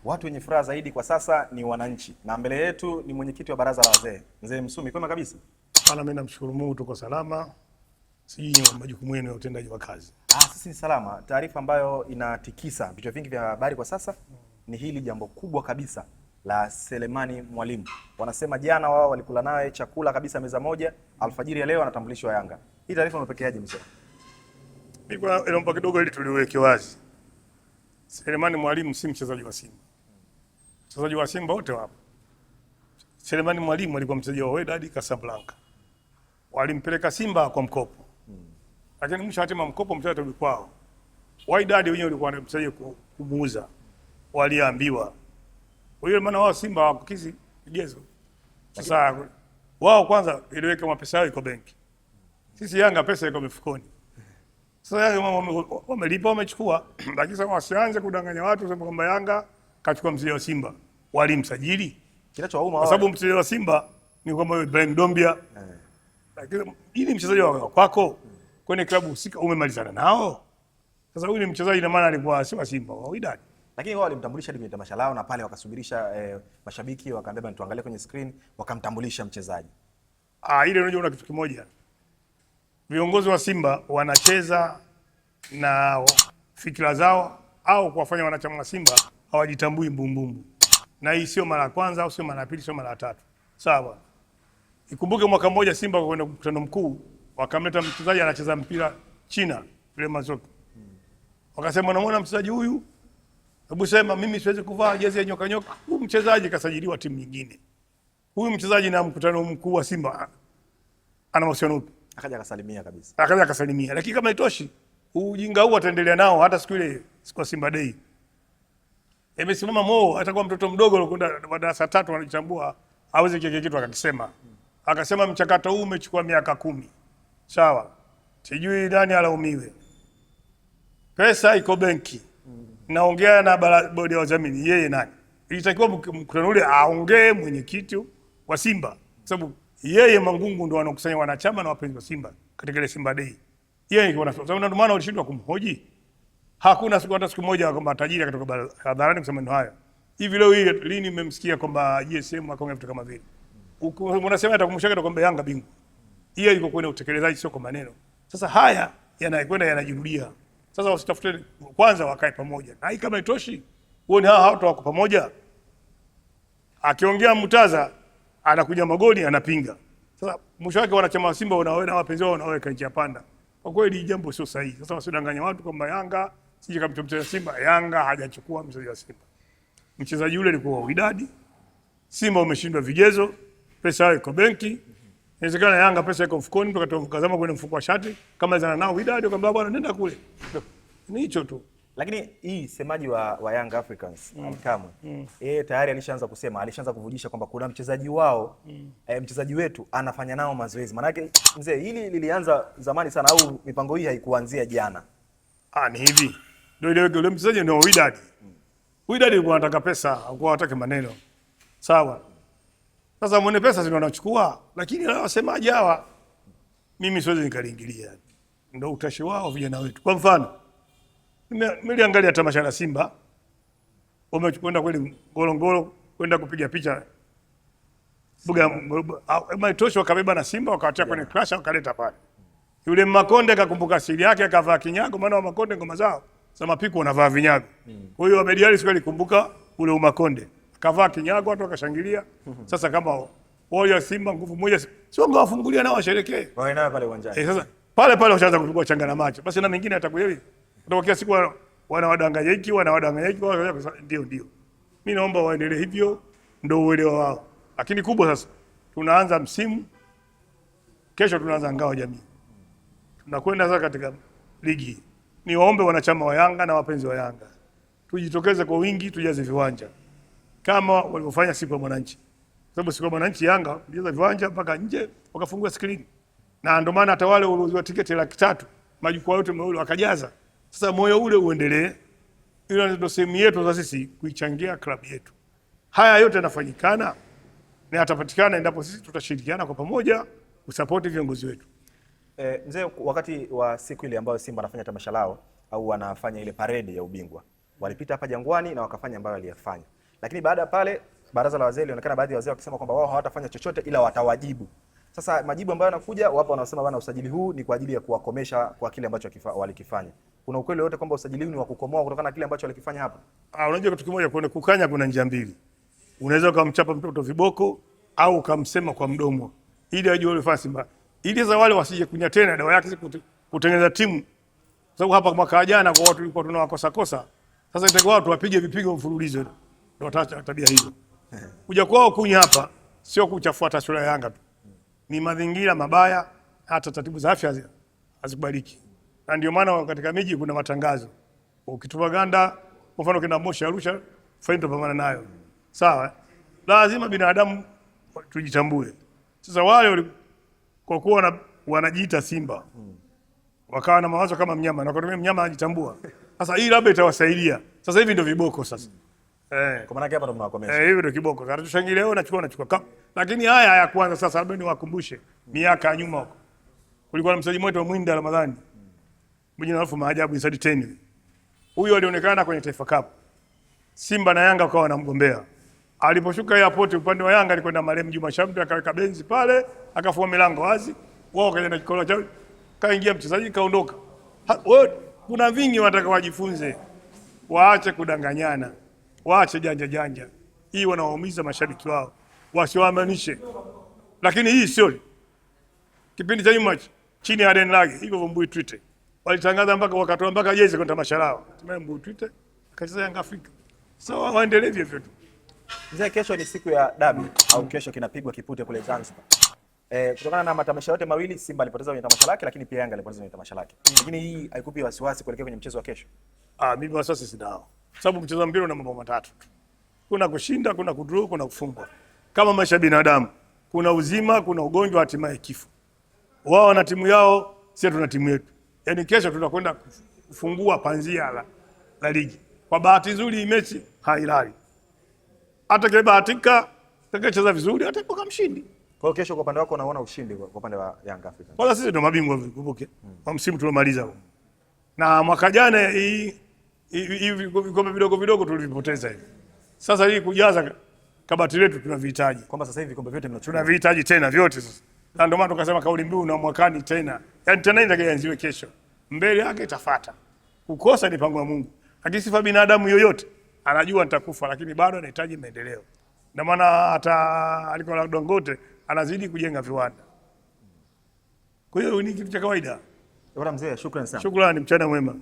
Watu wenye furaha zaidi kwa sasa ni wananchi, na mbele yetu ni mwenyekiti wa baraza la wazee Mzee Msumi. Kwema kabisa. Sana, mimi namshukuru Mungu tuko salama. Sijui majukumu yenu ya utendaji wa kazi. Sisi ni salama. Taarifa ambayo inatikisa vichwa vingi vya habari kwa sasa ni hili jambo kubwa kabisa la Selemani Mwalimu. Wanasema jana wao walikula naye chakula kabisa meza moja, alfajiri ya leo anatambulishwa Yanga. Hii taarifa umepokeaje mzee? Mimi naomba kidogo ili tuliweke wazi. Selemani Mwalimu si mchezaji wa Simba. Mchezaji wa Simba wote wapo. Selemani Mwalimu alikuwa mchezaji wa Wydad Casablanca. Walimpeleka Simba kwa mkopo. Lakini mwisho hatima mkopo mchezaji atarudi kwao. Wydad wenyewe walikuwa wanamsaidia kumuuza. Waliambiwa. Kwa hiyo maana wao Simba hawakukizi vigezo. Sasa wao kwanza iliweka mapesa yao iko benki. Sisi Yanga pesa iko mifukoni. Sasa Yanga wamelipa wamechukua. Lakini sasa wasianze kudanganya watu kusema kwamba Yanga kachukua mchezaji wa Simba. Walimsajili. Kinachowauma kwa sababu mchezaji wa Simba ni kama Ibrahim Dombia. Lakini ili mchezaji wa kwako kwenye klabu husika umemalizana nao. Sasa huyu ni mchezaji na maana alikuwa si wa Simba, wa Wydad. Lakini wao walimtambulisha kwenye tamasha lao na pale wakasubirisha mashabiki wakaambia tuangalie kwenye screen wakamtambulisha mchezaji. Ile unajua una kitu kimoja. Viongozi wa Simba wanacheza na fikra zao au kuwafanya wanachama wa Simba hawajitambui mbumbumbu. Na hii sio mara ya kwanza au sio mara ya pili, sio mara ya tatu. Sawa. Ikumbuke mwaka mmoja Simba kwenda mkutano mkuu wakamleta mchezaji anacheza mpira China, yule Mazoki. Wakasema namuona mchezaji huyu, hebu sema mimi siwezi kuvaa jezi ya nyoka nyoka. Huyu mchezaji kasajiliwa timu nyingine. Huyu mchezaji na mkutano mkuu wa Simba ana mahusiano upi? Akaja akasalimia kabisa. Akaja akasalimia. Lakini kama itoshi, ujinga huu ataendelea nao hata siku ile siku ya Simba Day. Imesimama Mo atakuwa mtoto mdogo alikwenda darasa 3 anajitambua hawezi kile kitu akakisema. Akasema mchakato huu umechukua miaka 10. Sawa. Sijui nani alaumiwe. Pesa iko benki. Naongea na bodi ya wadhamini, yeye nani? Ilitakiwa mkutano ule aongee mwenyekiti wa Simba. Sababu yeye Mangungu ndo anakusanya wanachama na wapenzi wa Simba katika ile Simba Day. Yeye ndio sababu ndio maana walishindwa kumhoji. Hakuna siku hata siku moja kwamba tajiri kutoka hadharani kusema ndio haya. Hivi leo hii lini mmemsikia kwamba GSM akaongea vitu kama vile? Unasema atakumshaka kwamba Yanga bingwa. Hiyo iko kwenye utekelezaji sio kwa maneno. Sasa haya yanakwenda yanajirudia. Sasa wasitafute kwanza wakae pamoja. Na hii kama itoshi, uone hao watu wako pamoja. Akiongea Mutaza anakuja magoli anapinga. Sasa mwisho wake wanachama wa Simba wanaona wapenzi wao wanaweka nje panda. Kwa kweli jambo sio sahihi. Sasa wasidanganya watu kwamba Yanga sije kama mchezaji Simba, Yanga hajachukua mchezaji wa Simba. Mchezaji yule alikuwa wa Wydad. Simba umeshindwa vigezo, pesa yao iko benki. Inawezekana Yanga pesa iko mfukoni, tukatazama kwenye mfuko wa shati kama zana nao Wydad kwamba bwana nenda kule. Ni hicho tu. Lakini hii semaji wa Young Africans Kamwe tayari alishaanza kuvujisha kwamba kuna mchezaji wao mchezaji wetu anafanya nao mazoezi. Maana yake mzee, hili lilianza zamani sana au mipango hii haikuanzia jana? Ni hivi. Ndio ile mchezaji ndio Wydad. Wydad alikuwa anataka pesa, alikuwa anataka maneno. Sawa. Sasa mwenye pesa ndio anachukua, lakini wasemaji hawa mimi siwezi nikaliingilia. Ndio utashi wao vijana wetu. Kwa mfano, niliangalia tamasha la Simba. Wamekwenda kweli Ngorongoro kwenda kupiga picha. Buga maitosho wakabeba na Simba wakawatia kwenye crash wakaleta pale. Yule Makonde akakumbuka siri yake akavaa kinyago, maana wa Makonde ngoma zao za mapiku wanavaa vinyago. Kwa hiyo Abediali siku alikumbuka ule Makonde. Akavaa kinyago watu wakashangilia. Sasa kama wao Simba nguvu moja sio ngawafungulia nao washerekee. Wao nao pale uwanjani. Sasa pale washaanza kupigwa changa na macho. Basi na mengine atakuelewi. Kutokea siku wanawadanganya hiki ndio. Mimi naomba waendelee hivyo ndio uelewa wao. Lakini kubwa sasa tunaanza msimu. Kesho tunaanza ngao jamii. Tunakwenda sasa katika ligi. Niwaombe wanachama wa Yanga na wapenzi wa Yanga. Tujitokeze kwa wingi tujaze viwanja. Kama walivyofanya siku ya Mwananchi. Sababu siku ya Mwananchi Yanga walijaza viwanja mpaka nje wakafungua screen. Na ndio maana hata wale waliouziwa tiketi 300,000 majukwaa yote mawili wakajaza. Sasa moyo ule uendelee. Ile ndio sehemu yetu sasa sisi kuichangia klabu yetu. Haya yote yanafanyikana na yatapatikana endapo sisi tutashirikiana kwa pamoja kusupport viongozi wetu. Mzee, wakati wa siku ile ambayo Simba anafanya tamasha lao au wanafanya ile parade ya ubingwa, walipita hapa Jangwani na wakafanya ambayo aliyafanya. lakini baada ya pale baraza la wazee lilionekana baadhi ya wazee wakisema kwamba wao hawatafanya chochote ila watawajibu. Sasa majibu ambayo yanakuja, wapo wanasema bana, usajili huu ni kwa ajili ya kuwakomesha kwa kile ambacho walikifanya. Kuna ukweli wote kwamba usajili huu ni wa kukomoa kutokana na kile ambacho walikifanya hapa? Unajua kitu kimoja, kuna kukanya, kuna njia mbili. Unaweza ukamchapa mtoto viboko au ukamsema kwa mdomo ili ajue ulifanya Simba, ili za wale wasije kunya tena dawa yake kutengeneza timu. Sababu hapa mwaka jana kwa watu tulikuwa tunawakosa kosa, sasa ndio watu wapige vipigo mfululizo, ndio wataacha tabia hizo. Kuja kwao kunya hapa sio kuchafua taswira ya Yanga tu, ni mazingira mabaya, hata taratibu za afya hazikubaliki. Na ndio maana katika miji kuna matangazo, ukitupaganda kwa mfano kina Moshi Arusha, faini tupambana nayo. Sawa, lazima binadamu tujitambue. Sasa wale kwa kuwa wanajiita Simba wakawa na mawazo kama mnyama, na kwa nini mnyama anajitambua? Sasa hii labda itawasaidia. Sasa hivi ndio viboko sasa. Kwa maana hapa ndo mnakomesha. Hivi ndio kiboko. Sasa tushangilie leo nachukua cup. Lakini haya hayakuanza sasa, labda niwakumbushe miaka ya nyuma huko. Kulikuwa na mchezaji mmoja wa Mwinda Ramadhani. Mjina alafu maajabu inside 10. Huyo alionekana kwenye Taifa Cup. Simba na Yanga wakawa wanamgombea. Aliposhuka airport upande wa Yanga alikwenda marehemu Juma Shamte, akaweka benzi pale, akafungua milango wazi. Wao kaja na kikola chao. Kaingia mchezaji kaondoka. Kuna vingi wanataka wajifunze. Waache kudanganyana. Waache janja. Hii wanawaumiza mashabiki wao. Wasiwaamanishe. Lakini hii sio. Kipindi cha nyuma chini ya Aden Lage, hivyo Mbui Twite. Walitangaza mpaka wakatoa mpaka jezi kwa tamasha lao. Tumeona Mbui Twite akacheza Yanga Afrika. So waendelee hivyo tu. Mzee, kesho ni siku ya dabi au kesho kinapigwa kipute kule Zanzibar. Kutokana na matamasha yote mawili, Simba alipoteza kwenye tamasha lake, lakini pia Yanga alipoteza kwenye tamasha lake. Lakini hii haikupi wasiwasi kuelekea kwenye mchezo wa kesho? Mimi wasiwasi sinao. Sababu mchezo wa mpira una mambo matatu. Kuna kushinda, kuna kudraw, kuna kufungwa. Kama maisha ya binadamu, kuna uzima, kuna ugonjwa, hatimaye kifo. Wao wana timu yao, sisi tuna timu yetu. Yaani kesho tunakwenda kufungua panzia la ligi. Kwa bahati nzuri hii mechi hailali. Hata kile bahatika atakayecheza vizuri ataibuka mshindi. Kwa hiyo kesho kwa upande wako unaona ushindi kwa upande wa Young Africans? Kwanza sisi ndio mabingwa vikumbuke. Kwa msimu tuliomaliza. Na mwaka jana hii vikombe vidogo tulivipoteza hivi. Sasa hii kujaza kabati letu tunavihitaji. Kwamba sasa hivi vikombe vyote mnachukua. Tunavihitaji tena vyote sasa. Na ndio maana tukasema kauli mbiu na mwakani tena. Yaani tena inatakiwa kesho. Mbele yake itafuata. Kukosa ni pango la Mungu. Lakini sifa binadamu yoyote anajua nitakufa, lakini bado anahitaji maendeleo. Ndio maana hata alikuwa Dangote anazidi kujenga viwanda. Kwa hiyo ni kitu cha kawaida. Bwana mzee, shukrani sana. Shukrani, mchana mwema.